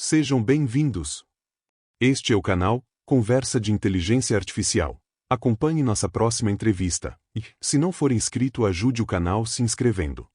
Sejam bem-vindos. Este é o canal Conversa de Inteligência Artificial. Acompanhe nossa próxima entrevista e, se não for inscrito, ajude o canal se inscrevendo.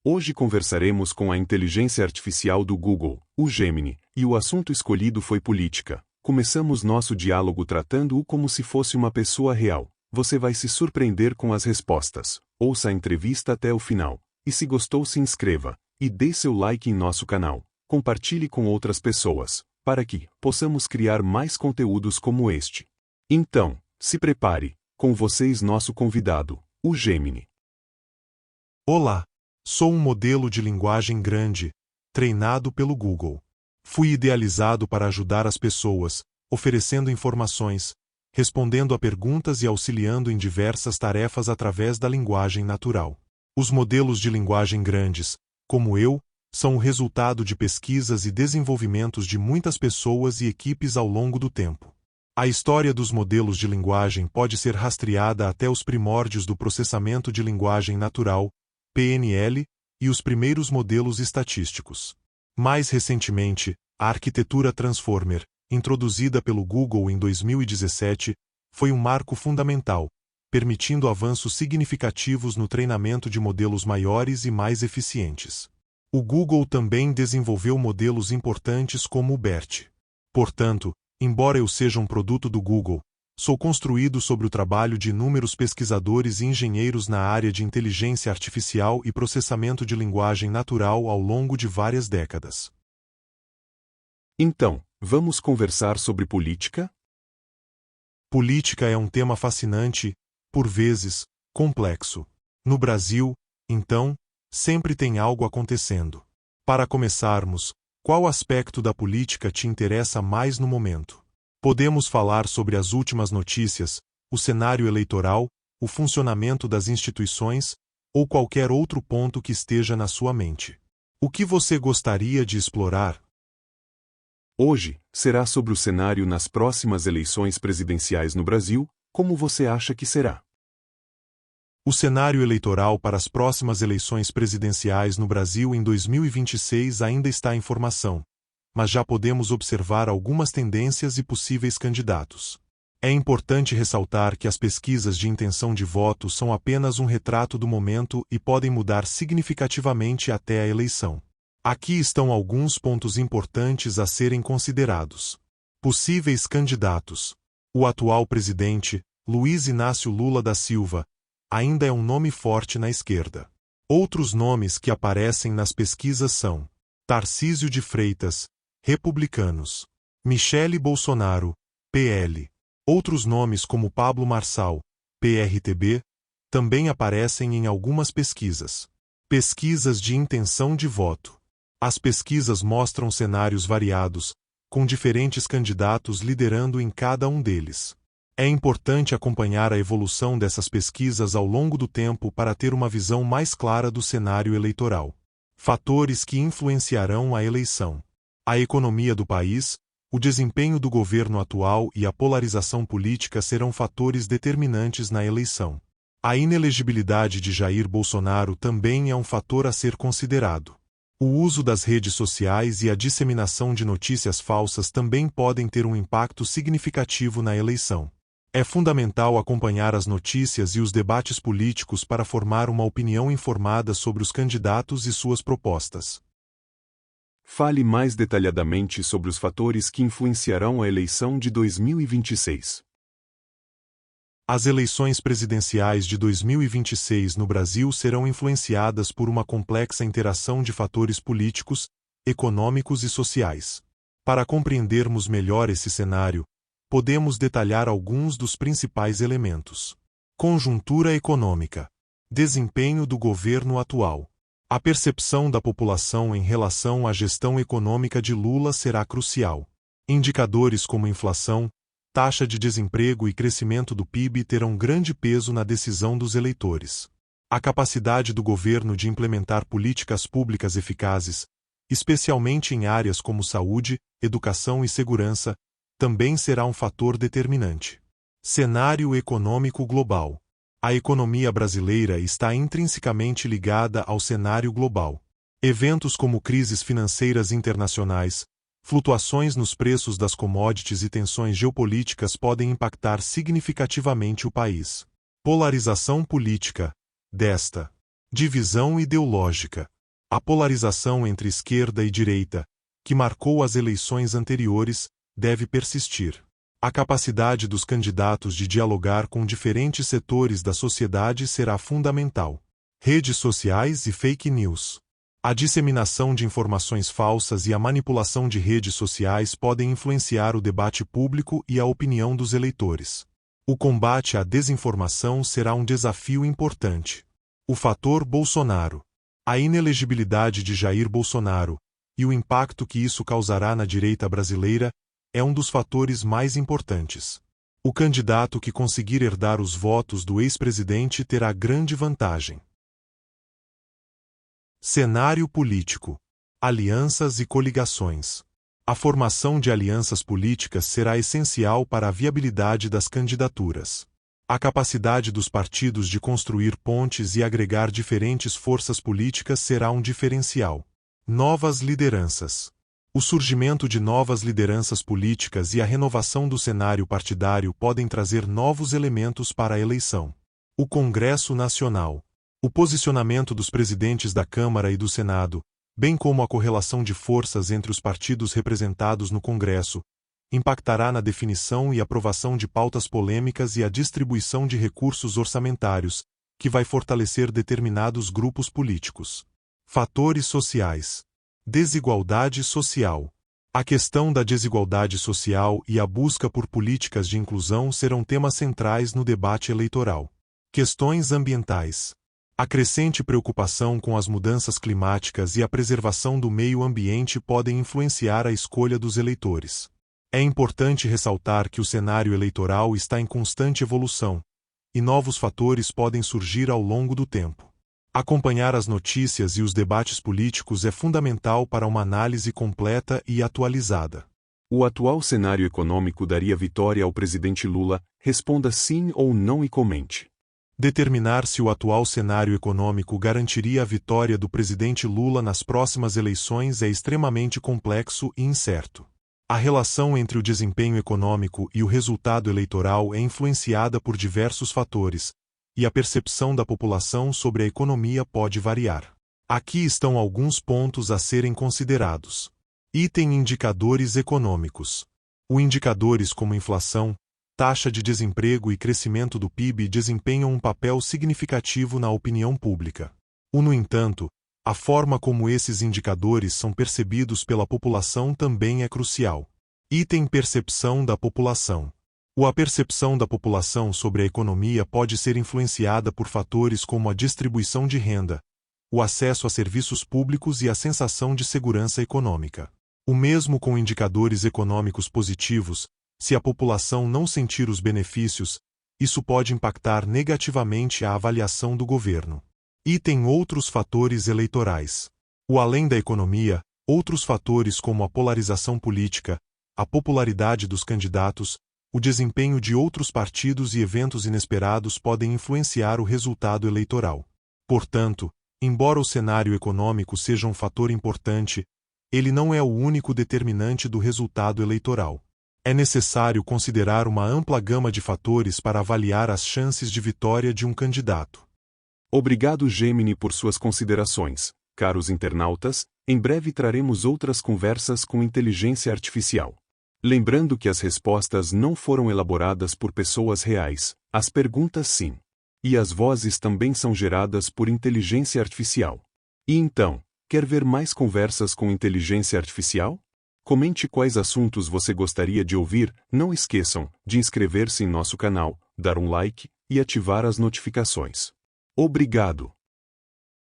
Hoje conversaremos com a inteligência artificial do Google, o Gemini, e o assunto escolhido foi política. Começamos nosso diálogo tratando-o como se fosse uma pessoa real. Você vai se surpreender com as respostas. Ouça a entrevista até o final. E se gostou, se inscreva e dê seu like em nosso canal. Compartilhe com outras pessoas, para que possamos criar mais conteúdos como este. Então, se prepare. Com vocês nosso convidado, o Gemini. Olá, sou um modelo de linguagem grande, treinado pelo Google. Fui idealizado para ajudar as pessoas, oferecendo informações, respondendo a perguntas e auxiliando em diversas tarefas através da linguagem natural. Os modelos de linguagem grandes, como eu, são o resultado de pesquisas e desenvolvimentos de muitas pessoas e equipes ao longo do tempo. A história dos modelos de linguagem pode ser rastreada até os primórdios do processamento de linguagem natural, PNL, e os primeiros modelos estatísticos. Mais recentemente, a arquitetura Transformer, introduzida pelo Google em 2017, foi um marco fundamental, permitindo avanços significativos no treinamento de modelos maiores e mais eficientes. O Google também desenvolveu modelos importantes como o BERT. Portanto, embora eu seja um produto do Google, sou construído sobre o trabalho de inúmeros pesquisadores e engenheiros na área de inteligência artificial e processamento de linguagem natural ao longo de várias décadas. Então, vamos conversar sobre política? Política é um tema fascinante, por vezes, complexo. No Brasil, então, sempre tem algo acontecendo. Para começarmos, qual aspecto da política te interessa mais no momento? Podemos falar sobre as últimas notícias, o cenário eleitoral, o funcionamento das instituições, ou qualquer outro ponto que esteja na sua mente. O que você gostaria de explorar? Hoje, será sobre o cenário nas próximas eleições presidenciais no Brasil. Como você acha que será? O cenário eleitoral para as próximas eleições presidenciais no Brasil em 2026 ainda está em formação, mas já podemos observar algumas tendências e possíveis candidatos. É importante ressaltar que as pesquisas de intenção de voto são apenas um retrato do momento e podem mudar significativamente até a eleição. Aqui estão alguns pontos importantes a serem considerados. Possíveis candidatos. O atual presidente, Luiz Inácio Lula da Silva, ainda é um nome forte na esquerda. Outros nomes que aparecem nas pesquisas são Tarcísio de Freitas, republicanos. Michele Bolsonaro, PL. Outros nomes como Pablo Marçal, PRTB, também aparecem em algumas pesquisas. Pesquisas de intenção de voto. As pesquisas mostram cenários variados, com diferentes candidatos liderando em cada um deles. É importante acompanhar a evolução dessas pesquisas ao longo do tempo para ter uma visão mais clara do cenário eleitoral. Fatores que influenciarão a eleição. A economia do país, o desempenho do governo atual e a polarização política serão fatores determinantes na eleição. A inelegibilidade de Jair Bolsonaro também é um fator a ser considerado. O uso das redes sociais e a disseminação de notícias falsas também podem ter um impacto significativo na eleição. É fundamental acompanhar as notícias e os debates políticos para formar uma opinião informada sobre os candidatos e suas propostas. Fale mais detalhadamente sobre os fatores que influenciarão a eleição de 2026. As eleições presidenciais de 2026 no Brasil serão influenciadas por uma complexa interação de fatores políticos, econômicos e sociais. Para compreendermos melhor esse cenário, podemos detalhar alguns dos principais elementos. Conjuntura econômica. Desempenho do governo atual. A percepção da população em relação à gestão econômica de Lula será crucial. Indicadores como inflação, taxa de desemprego e crescimento do PIB terão grande peso na decisão dos eleitores. A capacidade do governo de implementar políticas públicas eficazes, especialmente em áreas como saúde, educação e segurança, também será um fator determinante. Cenário econômico global. A economia brasileira está intrinsecamente ligada ao cenário global. Eventos como crises financeiras internacionais, Flutuações nos preços das commodities e tensões geopolíticas podem impactar significativamente o país. Polarização política. Desta divisão ideológica. A polarização entre esquerda e direita, que marcou as eleições anteriores, deve persistir. A capacidade dos candidatos de dialogar com diferentes setores da sociedade será fundamental. Redes sociais e fake news. A disseminação de informações falsas e a manipulação de redes sociais podem influenciar o debate público e a opinião dos eleitores. O combate à desinformação será um desafio importante. O fator Bolsonaro. A inelegibilidade de Jair Bolsonaro e o impacto que isso causará na direita brasileira é um dos fatores mais importantes. O candidato que conseguir herdar os votos do ex-presidente terá grande vantagem. Cenário político. Alianças e coligações. A formação de alianças políticas será essencial para a viabilidade das candidaturas. A capacidade dos partidos de construir pontes e agregar diferentes forças políticas será um diferencial. Novas lideranças. O surgimento de novas lideranças políticas e a renovação do cenário partidário podem trazer novos elementos para a eleição. O Congresso Nacional. O posicionamento dos presidentes da Câmara e do Senado, bem como a correlação de forças entre os partidos representados no Congresso, impactará na definição e aprovação de pautas polêmicas e a distribuição de recursos orçamentários, que vai fortalecer determinados grupos políticos. Fatores sociais. Desigualdade social. A questão da desigualdade social e a busca por políticas de inclusão serão temas centrais no debate eleitoral. Questões ambientais. A crescente preocupação com as mudanças climáticas e a preservação do meio ambiente podem influenciar a escolha dos eleitores. É importante ressaltar que o cenário eleitoral está em constante evolução, e novos fatores podem surgir ao longo do tempo. Acompanhar as notícias e os debates políticos é fundamental para uma análise completa e atualizada. O atual cenário econômico daria vitória ao presidente Lula? Responda sim ou não e comente. Determinar se o atual cenário econômico garantiria a vitória do presidente Lula nas próximas eleições é extremamente complexo e incerto. A relação entre o desempenho econômico e o resultado eleitoral é influenciada por diversos fatores, e a percepção da população sobre a economia pode variar. Aqui estão alguns pontos a serem considerados. Item Indicadores econômicos. Os indicadores como inflação, taxa de desemprego e crescimento do PIB desempenham um papel significativo na opinião pública. No entanto, a forma como esses indicadores são percebidos pela população também é crucial. Item Percepção da população. A percepção da população sobre a economia pode ser influenciada por fatores como a distribuição de renda, o acesso a serviços públicos e a sensação de segurança econômica. O mesmo com indicadores econômicos positivos, se a população não sentir os benefícios, isso pode impactar negativamente a avaliação do governo. Item Outros fatores eleitorais. Além da economia, outros fatores como a polarização política, a popularidade dos candidatos, o desempenho de outros partidos e eventos inesperados podem influenciar o resultado eleitoral. Portanto, embora o cenário econômico seja um fator importante, ele não é o único determinante do resultado eleitoral. É necessário considerar uma ampla gama de fatores para avaliar as chances de vitória de um candidato. Obrigado, Gemini, por suas considerações. Caros internautas, em breve traremos outras conversas com inteligência artificial. Lembrando que as respostas não foram elaboradas por pessoas reais, as perguntas sim. E as vozes também são geradas por inteligência artificial. E então, quer ver mais conversas com inteligência artificial? Comente quais assuntos você gostaria de ouvir, não esqueçam de inscrever-se em nosso canal, dar um like e ativar as notificações. Obrigado!